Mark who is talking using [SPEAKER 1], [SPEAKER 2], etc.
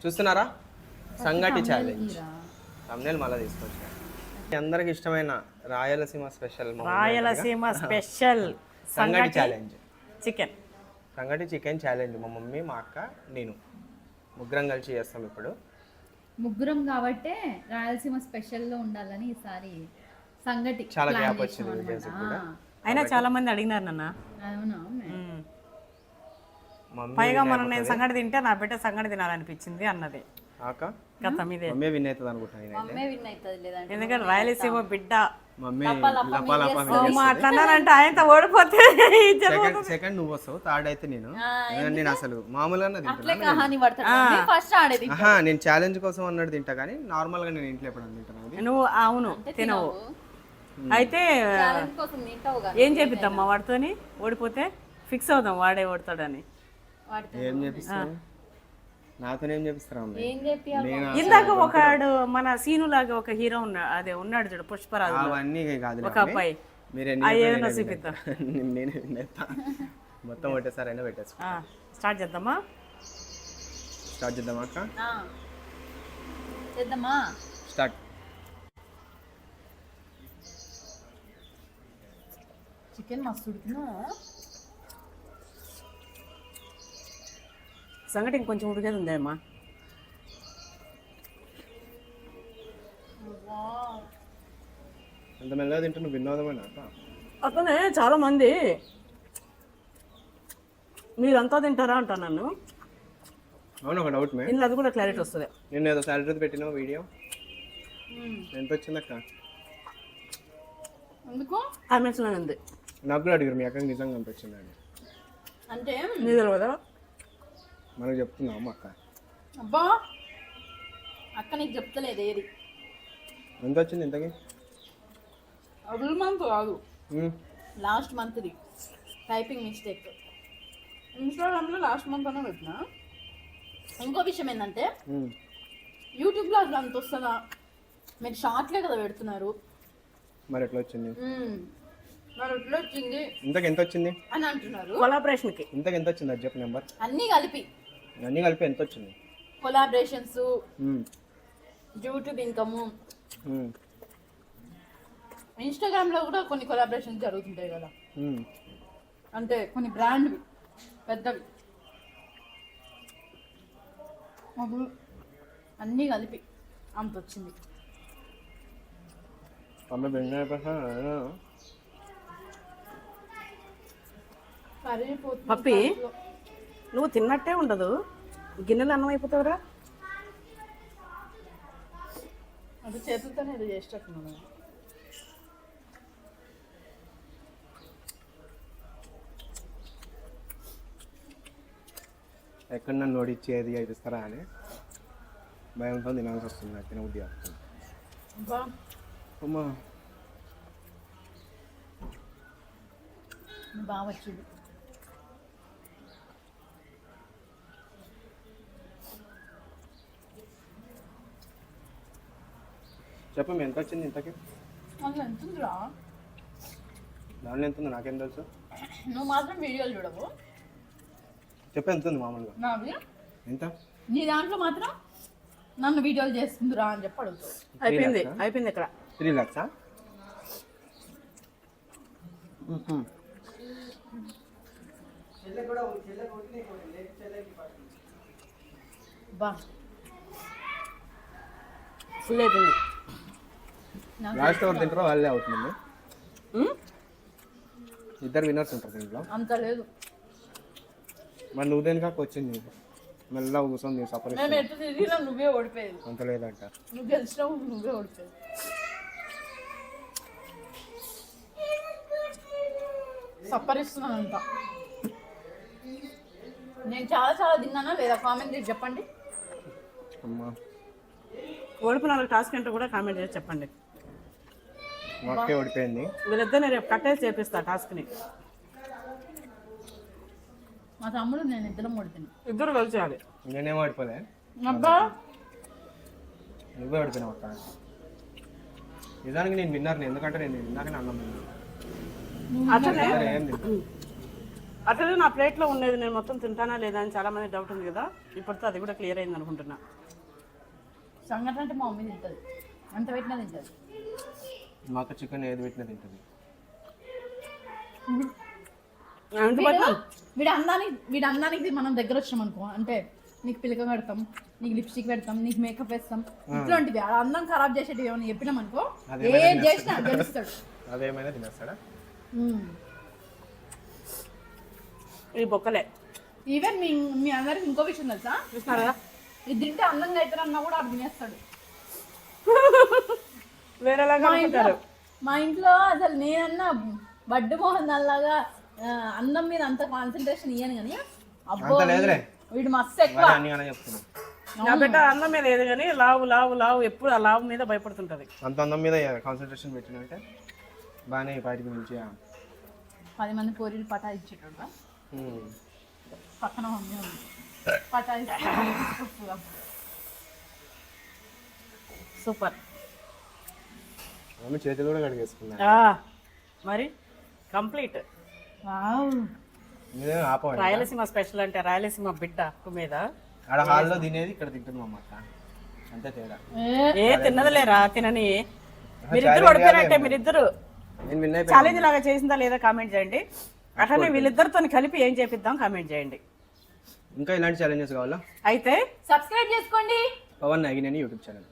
[SPEAKER 1] చూస్తున్నారా సంగటి challenge thumbnail మళ్ళీ తీసుకొచ్చా అందరికి ఇష్టమైన రాయలసీమ స్పెషల్ సంగటి ఛాలెంజ్ సంగటి చికెన్ ఛాలెంజ్ మా మమ్మీ మా అక్క నేను ముగ్గురం కలిసి చేస్తాం ఇప్పుడు
[SPEAKER 2] ముగ్గురం కాబట్టి రాయలసీమ స్పెషల్ లో ఉండాలని ఈసారి సంగటి
[SPEAKER 1] చాలా గ్యాప్ వచ్చింది వీడియోస్ కూడా
[SPEAKER 3] అయినా చాలా మంది అడిగినారు నాన్న
[SPEAKER 2] అవునా
[SPEAKER 3] పైగా మనం నేను సంగటి తింటే నా బిడ్డ సంగటి తినాలనిపించింది అన్నది
[SPEAKER 1] అక్క
[SPEAKER 3] కథ మీదే
[SPEAKER 1] మమ్మీ విన్ అవుతుంది అనుకుంటున్నాను
[SPEAKER 2] అమ్మే విన్ అవుతుంది లేదంటే
[SPEAKER 3] ఎందుకంటే రాయలసీమ బిడ్డ
[SPEAKER 1] మమ్మీ లపా
[SPEAKER 3] మాట్లాడారంటే ఆయనతో ఓడిపోతే
[SPEAKER 1] సెకండ్ నువ్వు వస్తావు థర్డ్ అయితే నేను అసలు మామూలుగా
[SPEAKER 2] అట్లే కహాని పడతాడు ఫస్ట్ ఆడేది
[SPEAKER 1] నేను ఛాలెంజ్ కోసం అన్నట్టు తింటా కానీ నార్మల్ గా నేను ఇంట్లో ఎప్పుడన్నా తింటాను
[SPEAKER 3] నువ్వు అవును తినవు అయితే
[SPEAKER 2] ఛాలెంజ్ కోసం తింటావు కదా
[SPEAKER 3] ఏం చేపిద్దామా వాడితోని ఓడిపోతే ఫిక్స్ అవుదాం వాడే ఓడతాడని
[SPEAKER 1] ఏం చేపిస్తావు నాతోనేం చేపిస్తారా
[SPEAKER 2] ఏం చెప్పి
[SPEAKER 3] ఇందాక ఒకడు మన సీను లాగా ఒక హీరో ఉన్నాడు చూడు పుష్పరాజు
[SPEAKER 1] అవన్నీ కాదు
[SPEAKER 3] ఒక అబ్బాయి ఏదైనా చూపిద్దాం
[SPEAKER 1] నేను మొత్తం ఒకటేసారైనా పెట్టేసు
[SPEAKER 3] స్టార్ట్ చేద్దామా
[SPEAKER 1] అక్క
[SPEAKER 2] చేద్దామా
[SPEAKER 1] స్టార్ట్
[SPEAKER 2] చికెన్ మస్తు ఉడికినా
[SPEAKER 3] సంగటి ఇంకొంచెం ఉడికేది ఉందేమ్మా
[SPEAKER 1] ఎంత మెల్లగా తింటా నువ్వు వినోదమైన
[SPEAKER 3] అట్లనే చాలా మంది మీరంతా తింటారా అంటా నన్ను
[SPEAKER 1] అవును ఒక డౌట్ మే
[SPEAKER 3] ఇందులో అది కూడా క్లారిటీ వస్తుంది
[SPEAKER 1] నేను ఏదో సాలరీ పెట్టిన వీడియో ఎంత వచ్చింది అక్క
[SPEAKER 2] ఎందుకు
[SPEAKER 3] కామెంట్స్లో ఉంది
[SPEAKER 1] నాకు కూడా అడిగారు మీ అక్కకి నిజంగా ఎంత వచ్చిందని
[SPEAKER 2] అంటే
[SPEAKER 3] నీ తెలియదా
[SPEAKER 1] మనకు చెప్తున్నాము అక్క
[SPEAKER 2] అబ్బా అక్క నీకు చెప్తలేదు ఏది
[SPEAKER 1] ఎంత వచ్చింది ఇంతకి
[SPEAKER 2] అబుల్ మంత్ కాదు లాస్ట్ మంత్ది టైపింగ్ మిస్టేక్ ఇన్స్టాగ్రామ్లో లాస్ట్ మంత్ అనే పెట్టినా ఇంకో విషయం ఏంటంటే యూట్యూబ్లో అసలు అంత వస్తుందా మీరు షార్ట్లే కదా పెడుతున్నారు
[SPEAKER 1] మరి ఎట్లా వచ్చింది
[SPEAKER 2] మరి ఎట్లా వచ్చింది
[SPEAKER 1] ఇంతకు ఎంత వచ్చింది
[SPEAKER 2] అని అంటున్నారు
[SPEAKER 3] కొలాబరేషన్కి
[SPEAKER 1] ఇంతకు ఎంత వచ్చింది అది చెప్పు నెంబర్
[SPEAKER 2] అన్నీ కలిపి
[SPEAKER 1] ఎంత వచ్చింది
[SPEAKER 2] కొలాబరేషన్స్ యూట్యూబ్ ఇన్కమ్ ఇన్స్టాగ్రామ్లో కూడా కొన్ని కొలాబరేషన్స్ జరుగుతుంటాయి కదా అంటే కొన్ని బ్రాండ్వి పెద్దవి అన్నీ కలిపి అంత వచ్చింది
[SPEAKER 3] పప్పి నువ్వు తిన్నట్టే ఉండదు గిన్నెలు అన్నం అయిపోతావురా
[SPEAKER 2] అది చేతులతోనే ఇది చేసేటట్టున్నాను
[SPEAKER 1] ఎక్కడ నన్ను ఓడిచ్చేది అయిపిస్తారా అని భయంతో తినాల్సి వస్తుంది తినబుద్ధి వస్తుంది అమ్మా
[SPEAKER 2] బాగా వచ్చింది
[SPEAKER 1] చెప్పు ఎంత వచ్చింది ఇంతకి
[SPEAKER 2] అసలు ఎంత ఉందిరా
[SPEAKER 1] దానిలో ఎంత ఉంది నాకేం తెలుసు
[SPEAKER 2] నువ్వు మాత్రం వీడియోలు చూడవు
[SPEAKER 1] చెప్పు ఎంత ఉంది మామూలుగా
[SPEAKER 2] నావి
[SPEAKER 1] ఎంత
[SPEAKER 2] నీ దాంట్లో మాత్రం నన్ను వీడియోలు చేస్తుందిరా అని చెప్పి అడుగుతావు
[SPEAKER 3] అయిపోయింది ఇక్కడ
[SPEAKER 1] 3 lakhs
[SPEAKER 2] బా
[SPEAKER 3] ఫుల్ అయిపోయింది
[SPEAKER 1] లాస్ట్ ఎవరు తింటారో వాళ్ళే అవుతుంది ఇద్దరు విన్నర్స్ ఉంటారు దీంట్లో
[SPEAKER 2] అంత లేదు
[SPEAKER 1] మరి నువ్వు దేనికా వచ్చింది మెల్లగా కూర్చొని సపరేట్
[SPEAKER 2] నేను ఎటు తిరిగినా నువ్వే ఓడిపోయేది
[SPEAKER 1] అంత లేదంట
[SPEAKER 2] నువ్వు గెలిచినావు నువ్వే ఓడిపోయేది సప్పరిస్తున్నాను అంత నేను చాలా చాలా తిన్నానా లేదా కామెంట్ చేసి చెప్పండి
[SPEAKER 1] అమ్మా
[SPEAKER 3] ఓడిపోయిన వాళ్ళకి టాస్క్ ఏంటో కూడా కామెంట్ చేసి చెప్పండి
[SPEAKER 1] ఒకే ఓడిపోయింది
[SPEAKER 3] వీళ్ళిద్దరిని రేపు కట్టేసి చేపిస్తా టాస్క్ని
[SPEAKER 2] మా తమ్ముడు నేను ఇద్దరం ఓడిపోయినా
[SPEAKER 3] ఇద్దరు కలిసి చేయాలి
[SPEAKER 1] నేనేం ఓడిపోలే
[SPEAKER 2] అబ్బా
[SPEAKER 1] నువ్వే ఓడిపోయినావు అక్క నిజానికి నేను విన్నర్ని ఎందుకంటే నేను విన్నాకనే అన్నం తిన్నాను
[SPEAKER 3] అట్లనే
[SPEAKER 1] ఏం తిన్నా
[SPEAKER 3] అసలు నా ప్లేట్లో ఉండేది నేను మొత్తం తింటానా లేదా అని చాలా మంది డౌట్ ఉంది కదా, ఇప్పటితో అది కూడా క్లియర్ అయింది అనుకుంటున్నా.
[SPEAKER 2] సంగటి అంటే మా మమ్మీ తింటుంది, అంత పెట్టినా తింటుంది.
[SPEAKER 1] మాకు చికెన్ ఏది పెట్టినా తింటుంది.
[SPEAKER 2] వీడి అందానికి మనం దగ్గర వచ్చాం అనుకో, అంటే నీకు పిలక పెడతాం, నీకు లిప్స్టిక్ పెడతాం, నీకు మేకప్ వేస్తాం, ఇట్లాంటివి అందం ఖరాబ్ చేసేటివి ఏమైనా చెప్పినాం అనుకో, ఏం చేసినా గెలుస్తాడు.
[SPEAKER 1] అదేమైనా తినేస్తాడా?
[SPEAKER 3] ఈ బొక్కలే.
[SPEAKER 2] ఈవెన్ మీ అందరికి ఇంకో విషయం తెలుసా,
[SPEAKER 3] చూసినారా
[SPEAKER 2] ఇది తింటే అందంగా అవుతారన్నా కూడా అది తినేస్తాడు.
[SPEAKER 3] వేరేలాగా అనుకుంటారు.
[SPEAKER 2] మా ఇంట్లో అసలు నేనన్నా బడ్డు మోహన్ అలాగా అందం మీద అంత కాన్సన్ట్రేషన్ ఇయ్యను కానీ అబ్బో వీడు మస్తు ఎక్కువ.
[SPEAKER 3] నా బిడ్డ అందం మీద లేదు కానీ లావు లావు లావు ఎప్పుడు ఆ లావు మీద భయపడుతుంటది.
[SPEAKER 1] అంత అందం మీద కాన్సన్ట్రేషన్ పెట్టినంటే బాగానే బయటికి మంచిగా
[SPEAKER 2] 10 మంది కోరిలు పటాయించేటోడు పక్కన మమ్మీ ఉంది పటాయిస్తా.
[SPEAKER 3] సూపర్.
[SPEAKER 1] మమ్మీ చేతులు కూడా కడిగేసుకున్నా
[SPEAKER 3] మరి కంప్లీట్.
[SPEAKER 1] ఆపండి.
[SPEAKER 3] రాయలసీమ స్పెషల్ అంటే రాయలసీమ బిడ్డ మీద
[SPEAKER 1] ఆడ హాల్లో తినేది ఇక్కడ తింటుంది మా అమ్మ, అంతే తేడా.
[SPEAKER 3] ఏ తిన్నదిలేరా తినని. మీరిద్దరు ఓడిపోయినట్టే. మీరిద్దరు ఛాలెంజ్ లాగా చేసిందా లేదా కామెంట్ చేయండి. అట్లనే వీళ్ళిద్దరితో కలిపి ఏం చేపిద్దాం కామెంట్ చేయండి.
[SPEAKER 1] ఇంకా ఇలాంటి ఛాలెంజెస్ కావాలా
[SPEAKER 2] అయితే సబ్స్క్రైబ్ చేసుకోండి
[SPEAKER 1] పవన్ నాగినేని యూట్యూబ్ ఛానల్.